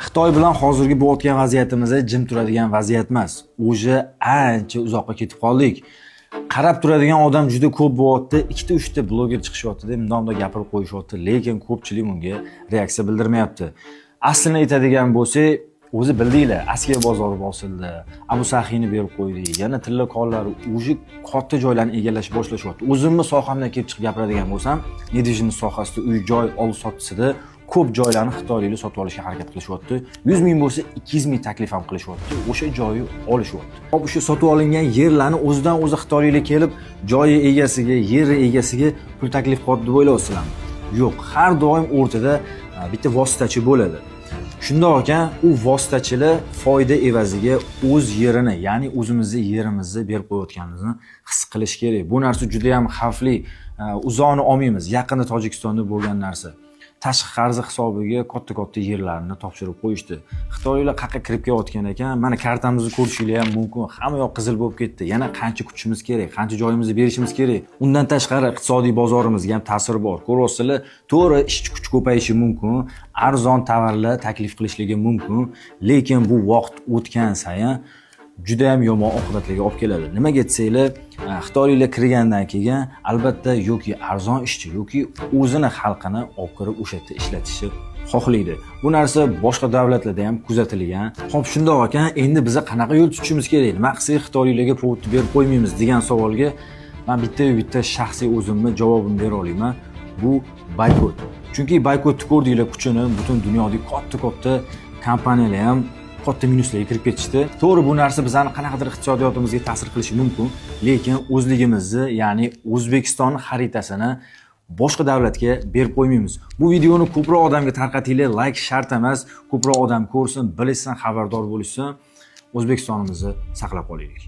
Xitoy bilan hozirgi bo'layotgan vaziyatimiz jim turadigan vaziyat emas. O'sha ancha uzoqqa ketib qoldik. Qarab turadigan odam juda ko'p bo'lyapti. 2-3 ta bloger chiqishyapti-da, bunday gapirib qo'yishyapti, lekin ko'pchilik bunga reaksiya bildirmayapti. Aslini aytadigan bo'lsak, o'zi bildinglar, askiya bozori bosildi, Abu Sahiyni berib qo'ydi, yana tillakonlar o'zi katta joylarni egallash boshlashyapti. O'zimni sohamdan kelib chiqib gapiradigan bo'lsam, nedvijining sohasida uy-joy olib-sotishida ko'p joylarni xitoyliklar sotib olishga harakat qilishyapti. 100 ming bo'lsa 200 ming taklif ham qilishyapti. O'sha joyni olishyapti. Hop o'sha sotib olingan yerlarni o'zidan o'zi xitoyliklar kelib, joyi egasiga, yeri egasiga pul taklif qilib deb o'ylayapsizlarmi? Yo'q, har doim o'rtada bitta vositachi bo'ladi. Shundoq ekan, u vositachilar foyda evaziga o'z yerini, ya'ni o'zimizning yerimizni berib qo'yayotganimizni his qilish kerak. Bu narsa juda ham xavfli. Uzoqni olmaymiz. Yaqinda Tojikistonda bo'lgan narsa. Tashqi qarzi hisobiga katta-katta yerlarni topshirib qo'yishdi. Xitoyliklar qayerga kirib kelayotgan ekan, mana kartamizni ko'rishingiz ham mumkin. Hamma yoq qizil bo'lib ketdi. Yana qancha kutishimiz kerak, qancha joyimizni berishimiz kerak. Undan tashqari iqtisodiy bozorimizga ham ta'siri bor. Ko'ryapsizlar, to'g'ri ishchi kuch ko'payishi mumkin, arzon tovarlar taklif qilishligi mumkin, lekin bu vaqt o'tgan sayin juda ham yomon oqibatlarga olib keladi. Nimaga desanglar, xitoyliklar kirgandan keyin albatta yoki arzon ishchi yoki o'zini xalqini olib kirib o'sha yerda ishlatishni xohlaydi. Bu narsa boshqa davlatlarda ham kuzatilgan. Xo'p, shundoq ekan, endi biz qanaqa yo'l tutishimiz kerak? Nima qilsak xitoyliklarga povod berib qo'ymaymiz degan savolga men bitta shaxsiy o'zimni javobimni bera olaman. Bu boykot. Chunki boykotni ko'rdinglar kuchini, butun dunyodagi katta kompaniyalar ham katta minuslarga kirib ketishdi. To'g'ri, bu narsa bizani qanaqadir iqtisodiyotimizga ta'sir qilishi mumkin, lekin o'zligimizni, ya'ni O'zbekiston xaritasini boshqa davlatga berib qo'ymaymiz. Bu videoni ko'proq odamga tarqatinglar, like shart emas, ko'proq odam ko'rsin, bilsin, xabardor bo'lsin. O'zbekistonimizni saqlab qolaylik.